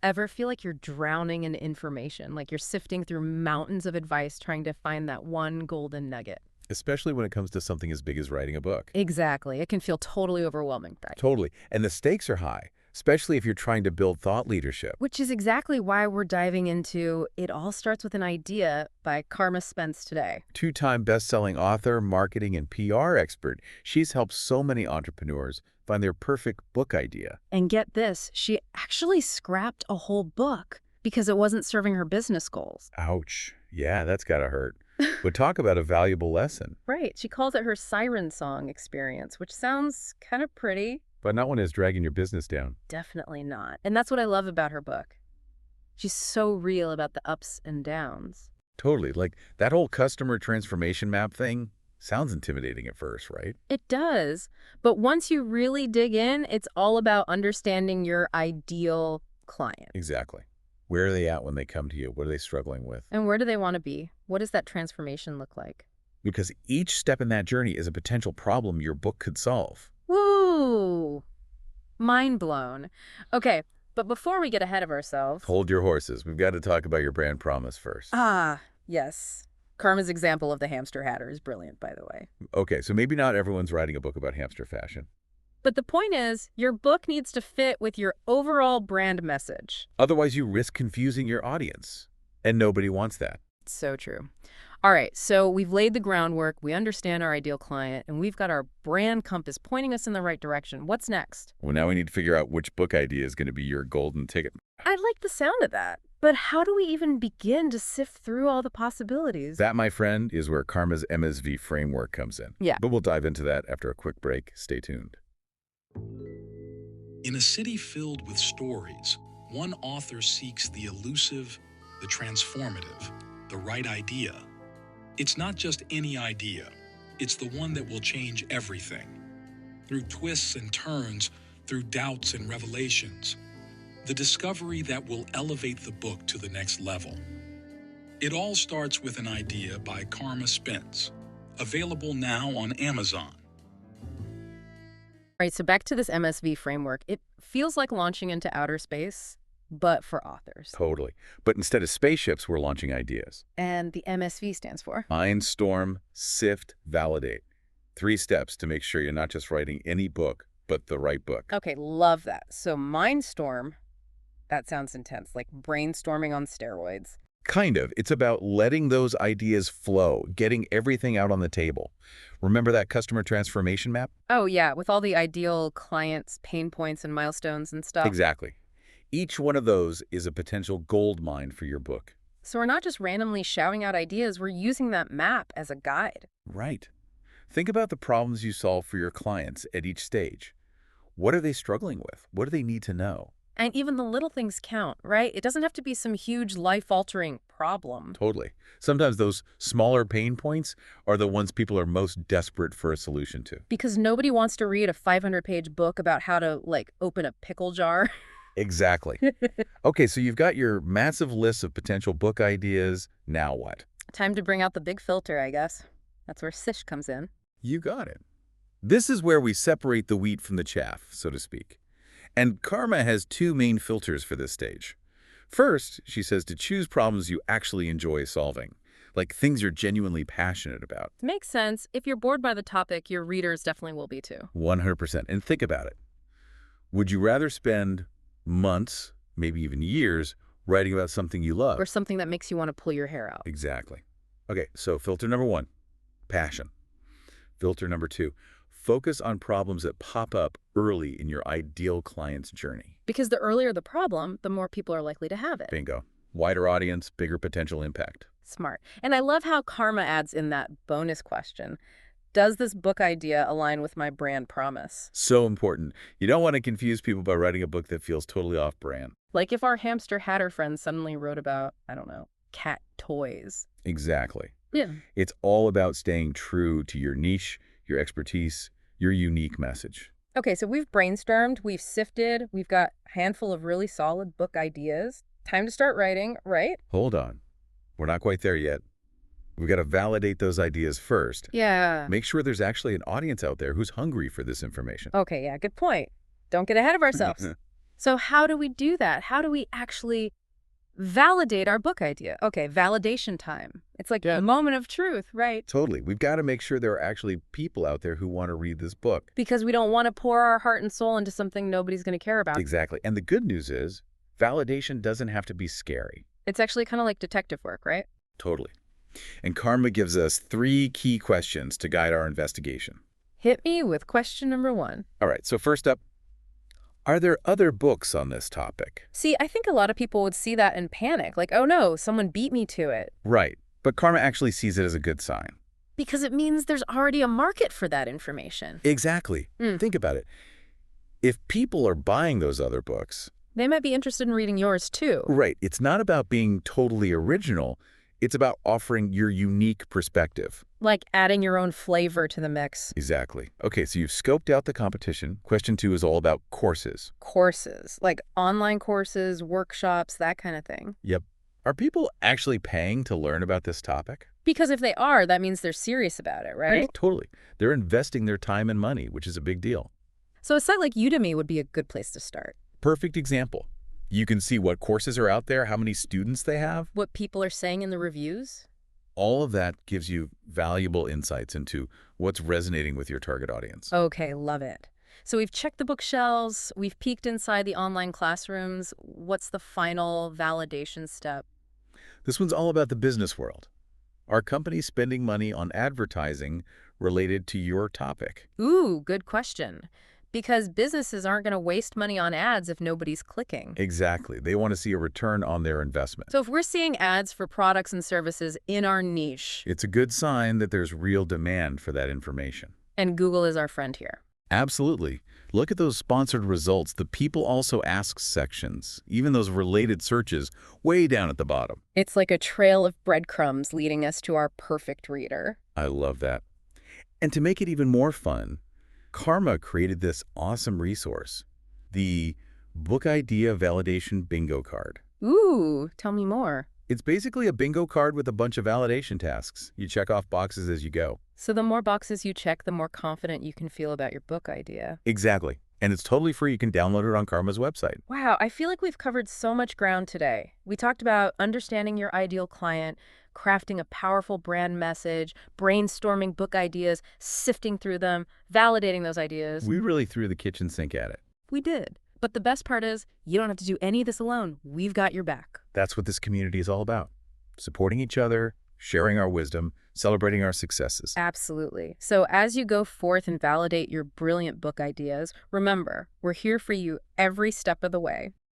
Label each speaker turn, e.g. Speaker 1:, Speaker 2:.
Speaker 1: Ever feel like you're drowning in information, like you're sifting through mountains of advice trying to find that one golden nugget?
Speaker 2: Especially when it comes to something as big as writing a book.
Speaker 1: Exactly. It can feel totally overwhelming, right?
Speaker 2: Totally. And the stakes are high, especially if you're trying to build thought leadership.
Speaker 1: Which is exactly why we're diving into It All Starts with an Idea by Carma Spence today.
Speaker 2: Two-time best-selling author, marketing, and PR expert, she's helped so many entrepreneurs find their perfect book idea.
Speaker 1: And get this, she actually scrapped a whole book because it wasn't serving her business goals.
Speaker 2: Ouch. Yeah, that's gotta hurt. But talk about a valuable lesson,
Speaker 1: Right. She calls it her siren song experience, which sounds kind of pretty.
Speaker 2: but not one that's dragging your business down.
Speaker 1: Definitely not. And that's what I love about her book. She's so real about the ups and downs.
Speaker 2: Totally. Like, that whole customer transformation map thing sounds intimidating at first, right?
Speaker 1: It does. But once you really dig in, it's all about understanding your ideal client.
Speaker 2: Exactly. Where are they at when they come to you? What are they struggling with?
Speaker 1: And where do they want to be? What does that transformation look like?
Speaker 2: Because each step in that journey is a potential problem your book could solve.
Speaker 1: Woo! Mind blown. Okay, but before we get ahead of ourselves...
Speaker 2: Hold your horses. We've got to talk about your brand promise first.
Speaker 1: Ah, yes. Karma's example of the hamster hatter is brilliant, by the way.
Speaker 2: Okay, so maybe not everyone's writing a book about hamster fashion.
Speaker 1: But the point is, your book needs to fit with your overall brand message.
Speaker 2: Otherwise, you risk confusing your audience. And nobody wants that.
Speaker 1: So true. All right, so we've laid the groundwork, we understand our ideal client, and we've got our brand compass pointing us in the right direction. What's next?
Speaker 2: Well, now we need to figure out which book idea is going to be your golden ticket.
Speaker 1: I like the sound of that. But how do we even begin to sift through all the possibilities?
Speaker 2: That, my friend, is where Karma's MSV Framework comes in.
Speaker 1: Yeah.
Speaker 2: But we'll dive into that after a quick break. Stay tuned.
Speaker 3: In a city filled with stories, one author seeks the elusive, the transformative, the right idea. It's not just any idea. It's the one that will change everything. Through twists and turns, through doubts and revelations, the discovery that will elevate the book to the next level. It All Starts with an Idea by Carma Spence. Available now on Amazon.
Speaker 1: Right, so back to this MSV framework. It feels like launching into outer space, but for authors.
Speaker 2: Totally. But instead of spaceships, we're launching ideas.
Speaker 1: And the MSV stands for?
Speaker 2: Mindstorm, Sift, Validate. 3 steps to make sure you're not just writing any book, but the right book.
Speaker 1: Okay, love that. So Mindstorm, that sounds intense, like brainstorming on steroids.
Speaker 2: Kind of. It's about letting those ideas flow, getting everything out on the table. Remember that customer transformation map?
Speaker 1: Oh, yeah, with all the ideal clients, pain points, and milestones and stuff.
Speaker 2: Exactly. Each one of those is a potential gold mine for your book.
Speaker 1: So we're not just randomly shouting out ideas, we're using that map as a guide.
Speaker 2: Right. Think about the problems you solve for your clients at each stage. What are they struggling with? What do they need to know?
Speaker 1: And even the little things count, right? It doesn't have to be some huge life-altering problem.
Speaker 2: Totally. Sometimes those smaller pain points are the ones people are most desperate for a solution to.
Speaker 1: Because nobody wants to read a 500-page book about how to, like, open a pickle jar.
Speaker 2: Exactly. Okay, so you've got your massive list of potential book ideas. Now what?
Speaker 1: Time to bring out the big filter, I guess. That's where Sish comes in.
Speaker 2: You got it. This is where we separate the wheat from the chaff, so to speak. And Karma has 2 main filters for this stage. First, she says to choose problems you actually enjoy solving, like things you're genuinely passionate about.
Speaker 1: Makes sense. If you're bored by the topic, your readers definitely will be too.
Speaker 2: 100%. And think about it. Would you rather spend months, maybe even years, writing about something you love?
Speaker 1: Or something that makes you want to pull your hair out.
Speaker 2: Exactly. Okay, so filter number 1, passion. Filter number 2, focus on problems that pop up early in your ideal client's journey.
Speaker 1: Because the earlier the problem, the more people are likely to have it.
Speaker 2: Bingo. Wider audience, bigger potential impact.
Speaker 1: Smart. And I love how Karma adds in that bonus question. Does this book idea align with my brand promise?
Speaker 2: So important. You don't want to confuse people by writing a book that feels totally off-brand.
Speaker 1: Like if our hamster hatter friend suddenly wrote about, I don't know, cat toys.
Speaker 2: Exactly.
Speaker 1: Yeah.
Speaker 2: It's all about staying true to your niche, your expertise, your unique message.
Speaker 1: Okay, so we've brainstormed, we've sifted, we've got a handful of really solid book ideas. Time to start writing, right?
Speaker 2: Hold on. We're not quite there yet. We've got to validate those ideas first.
Speaker 1: Yeah.
Speaker 2: Make sure there's actually an audience out there who's hungry for this information.
Speaker 1: Okay, yeah, good point. Don't get ahead of ourselves. So how do we do that? How do we actually validate our book idea? Okay, validation time. It's like a moment of truth, right?
Speaker 2: Totally. We've got to make sure there are actually people out there who want to read this book.
Speaker 1: Because we don't want to pour our heart and soul into something nobody's going to care about.
Speaker 2: Exactly. And the good news is, validation doesn't have to be scary.
Speaker 1: It's actually kind of like detective work, right?
Speaker 2: Totally. And Karma gives us 3 key questions to guide our investigation.
Speaker 1: Hit me with question number 1.
Speaker 2: All right, so first up, are there other books on this topic?
Speaker 1: See, I think a lot of people would see that and panic, like, oh no, someone beat me to it.
Speaker 2: Right, but Karma actually sees it as a good sign.
Speaker 1: Because it means there's already a market for that information.
Speaker 2: Exactly. Think about it. If people are buying those other books...
Speaker 1: They might be interested in reading yours too.
Speaker 2: Right, it's not about being totally original. It's about offering your unique perspective.
Speaker 1: Like adding your own flavor to the mix.
Speaker 2: Exactly. Okay, so you've scoped out the competition. Question 2 is all about courses.
Speaker 1: Courses, like online courses, workshops, that kind of thing.
Speaker 2: Yep. Are people actually paying to learn about this topic?
Speaker 1: Because if they are, that means they're serious about it, right?
Speaker 2: Totally. They're investing their time and money, which is a big deal.
Speaker 1: So a site like Udemy would be a good place to start.
Speaker 2: Perfect example. You can see what courses are out there, how many students they have.
Speaker 1: What people are saying in the reviews.
Speaker 2: All of that gives you valuable insights into what's resonating with your target audience.
Speaker 1: Okay, love it. So we've checked the bookshelves, we've peeked inside the online classrooms. What's the final validation step?
Speaker 2: This one's all about the business world. Are companies spending money on advertising related to your topic?
Speaker 1: Ooh, good question. Because businesses aren't going to waste money on ads if nobody's clicking.
Speaker 2: Exactly. They want to see a return on their investment.
Speaker 1: So if we're seeing ads for products and services in our niche...
Speaker 2: It's a good sign that there's real demand for that information.
Speaker 1: And Google is our friend here.
Speaker 2: Absolutely. Look at those sponsored results, the people also ask sections, even those related searches way down at the bottom.
Speaker 1: It's like a trail of breadcrumbs leading us to our perfect reader.
Speaker 2: I love that. And to make it even more fun, Karma created this awesome resource, the Book Idea Validation Bingo Card.
Speaker 1: Ooh, tell me more.
Speaker 2: It's basically a bingo card with a bunch of validation tasks. You check off boxes as you go.
Speaker 1: So the more boxes you check, the more confident you can feel about your book idea.
Speaker 2: Exactly. And it's totally free. You can download it on Karma's website.
Speaker 1: Wow, I feel like we've covered so much ground today. We talked about understanding your ideal client, crafting a powerful brand message, brainstorming book ideas, sifting through them, validating those ideas.
Speaker 2: We really threw the kitchen sink at it.
Speaker 1: We did. But the best part is, you don't have to do any of this alone. We've got your back.
Speaker 2: That's what this community is all about. Supporting each other, sharing our wisdom, celebrating our successes.
Speaker 1: Absolutely. So as you go forth and validate your brilliant book ideas, remember, we're here for you every step of the way.